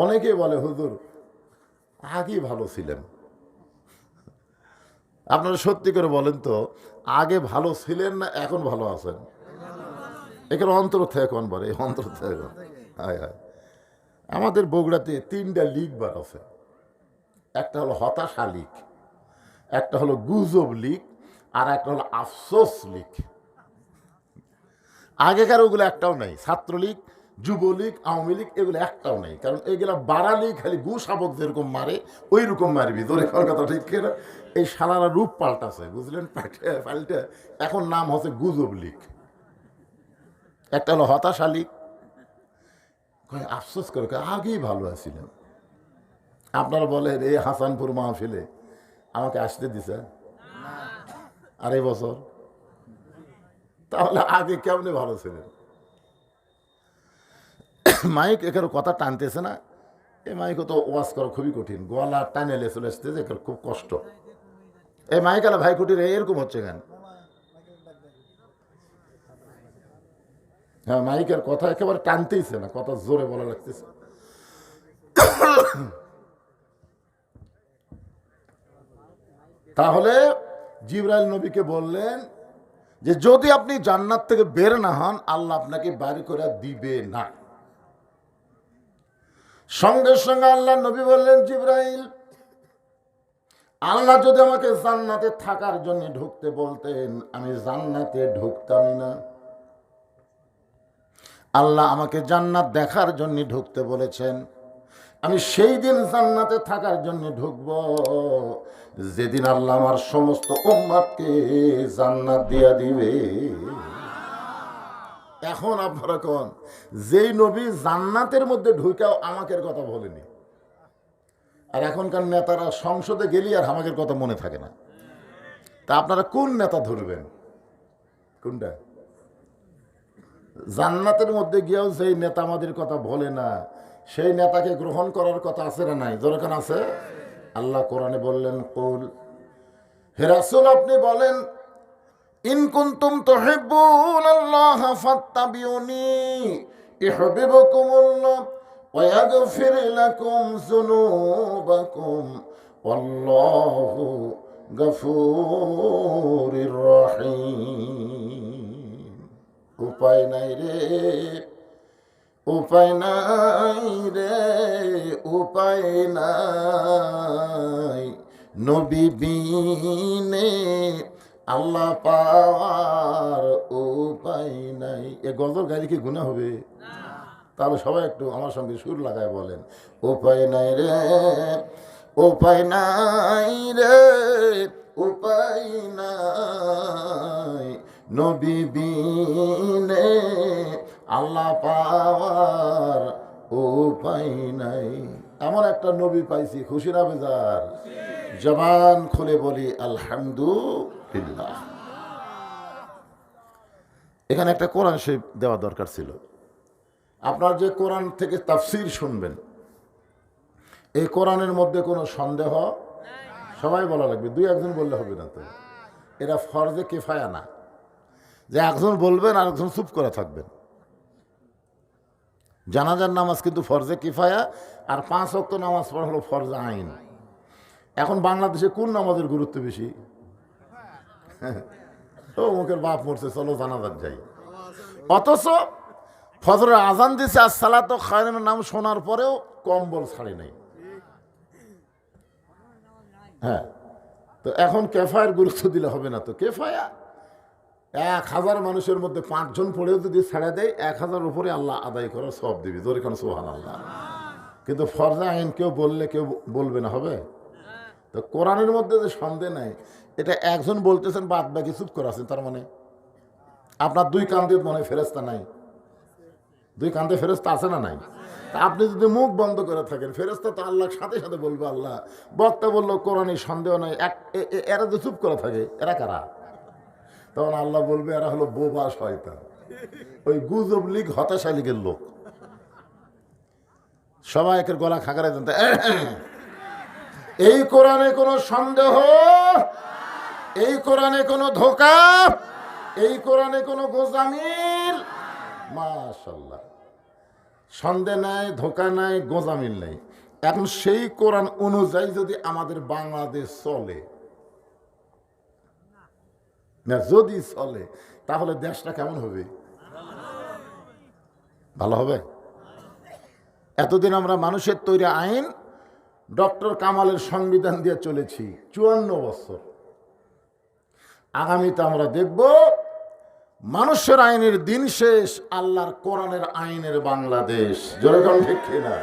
অনেকে বলে হুজুর আগে ভালো ছিলেন। আপনারা সত্যি করে বলেন তো, আগে ভালো ছিলেন না এখন ভালো আছেন? এখানে অন্তর থেকে কোন বলে, অন্তর থেকে কোন? হায় হায়, আমাদের বগুড়াতে 3টা লীগ বার আছে। একটা হলো হতাশা লীগ, একটা হলো গুজব লীগ, আর একটা হলো আফসোস লীগ। আগেকার ওগুলো একটাও নাই। ছাত্রলীগ, যুবলীগ, আওয়ামী লীগ এগুলো একটাও নেই। কারণ এগুলো বাড়ালি খালি গু শাবক যেরকম মারে ওই রকম মারবি। তোর কথা ঠিক কিনা? এই সালারা রূপ পাল্টাছে, বুঝলেন? পাল্টে এখন নাম হচ্ছে গুজব লীগ। একটা হলো হতাশা লীগ। আফসোস করে আগেই ভালো আছিলেন। আপনারা বলেন এই হাসানপুর মাহফিলে আমাকে আসতে দিছে আড়াই বছর, তাহলে আগে কেমনে ভালো ছিলেন? মাইক এখানে কথা টানতেছে না। এই মাইকও তো ওয়াজ করা খুবই কঠিন, গলা টানেলে চলে আসতে যে খুব কষ্ট। এই মাইক আলা ভাই কুটির এরকম হচ্ছে কেন? হ্যাঁ, মাইকের কথা একেবারে টানতেইছে না, কথা জোরে বলা লাগতেছে। তাহলে জিবরাইল নবীকে বললেন যে যদি আপনি জান্নাত থেকে বের না হন আল্লাহ আপনাকে বাড়ি করে দিবে না। সঙ্গে সঙ্গে আল্লাহ নবী বললেন, জিবরাইল, আল্লাহ যদি আমাকে জান্নাতে থাকার জন্য ঢুকতে বলতেন আমি জান্নাতে ঢুকতামই না। আল্লাহ আমাকে জান্নাত দেখার জন্য ঢুকতে বলেছেন, আমি সেই দিন জান্নাতে থাকার জন্য ঢুকব যেদিন আল্লাহ আমার সমস্ত উম্মতকে জান্নাত দিয়া দিবে। এখন আপনারা কোন, যেই নবী জান্নাতের মধ্যে ঢুকাও আমাকের কথা বলেনি, আর এখনকার নেতারা সংসদে গেলি আর আমাদের কথা মনে থাকে না। তা আপনারা কোন নেতা ধরবেন? কোনটা? জান্নাতের মধ্যে গিয়েও যেই নেতা আমাদের কথা বলে না, সেই নেতাকে গ্রহণ করার কথা আছে না নাই? যেরকম আছে। আল্লাহ কোরআনে বললেন, কুল, হে রাসূল আপনি বলেন, ইন কুনতুম তুহিব্বুনাল্লাহ ফাত্তাবিউনি ইউহিব্বুকুমুল্লাহ ওয়া ইয়াগফির লাকুম যুনুবাকুম ওয়াল্লাহু গফুরুর রহিম। উপায় নাই রে, উপায় নাই রে, উপায় নাই, নবী বিনে আল্লাহ পাওয়ার উপায় নাই। এ গজল গাইলে কি গুনাহ হবে? তাহলে সবাই একটু আমার সঙ্গে সুর লাগায় বলেন, উপায় নাই রে, উপায় নাই রে, উপায় নাই, নবী বিনে আল্লাহ পাওয়ার উপায় নাই। এমন একটা নবী পাইছি, খুশি না বেজার? জবান খুলে বলি আলহামদুলিল্লাহ। এখানে একটা কোরআন শরীফ দেওয়া দরকার ছিল। আপনার যে কোরআন থেকে তাফসীর শুনবেন, এই কোরআনের মধ্যে কোনো সন্দেহ সবাই বলা লাগবে, 2-1 বললে হবে না তো। এটা ফরজে কিফায়া না যে একজন বলবেন আর একজন চুপ করে থাকবেন। জানাজার নামাজ কিন্তু ফরজে কিফায়া, আর 5 ওয়াক্ত নামাজ পড়া হলো ফরজে আইন। এখন বাংলাদেশে কোন নামাজের গুরুত্ব বেশি? ও মুখের বাপ মরছে, চলো জানাজার যাই। অথচ ফজরের আজান দিছে আসসালাতু খায়রুন মিনান নাম শোনার পরেও কম্বল ছাড়ি নাই। হ্যাঁ, তো এখন কেফায়ের গুরুত্ব দিলে হবে না তো। কেফায়া 1000 মানুষের মধ্যে 5 জন পড়েও যদি ছেড়ে দেয় 1000 উপরে আল্লাহ আদায় করার সব দিবি, জোরে খান সুবহানাল্লাহ। কিন্তু ফরজে আইন কেউ বললে কেউ বলবে না, হবে? তো কোরআনের মধ্যে যে সন্দেহ নাই, এটা একজন বলতেছেন বাদ বাকি চুপ করে আছেন, তার মানে আপনার 2 কান্দে মনে হয় ফেরেশতা নাই? 2 কান্দে ফেরেশতা আছে না নাই? তা আপনি যদি মুখ বন্ধ করে থাকেন, ফেরেশতা তো আল্লাহর সাথে সাথে বলবে আল্লাহ বক্তা বললো কোরআনে সন্দেহ নাই, এরা যে চুপ করে থাকে এরা কারা? তখন আল্লাহ বলবে এরা হলো বোবা শয়তান, ওই গুজব লীগ, হতাশা লীগের লোক। সবাই একের গলা খাকারে জানতে, এই কোরআনে কোনো সন্দেহ, এই কোরআনে কোনো ধোঁকা, এই কোরআনে কোনো গোজামিল। মাশাআল্লাহ। সন্দেহ নাই, ধোকা নাই, গোঁজামিল নাই। এখন সেই কোরআন অনুযায়ী যদি আমাদের বাংলাদেশ চলে না, যদি চলে, তাহলে দেশটা কেমন হবে? ভালো হবে। এতদিন আমরা মানুষের তৈরি আইন, ডক্টর কামালের সংবিধান দিয়ে চলেছি 54 বছর। আগামীতে আমরা দেখব মানুষের আইনের দিন শেষ, আল্লাহর কোরআনের আইনের বাংলাদেশ। যেরকম ঠিক কিনা?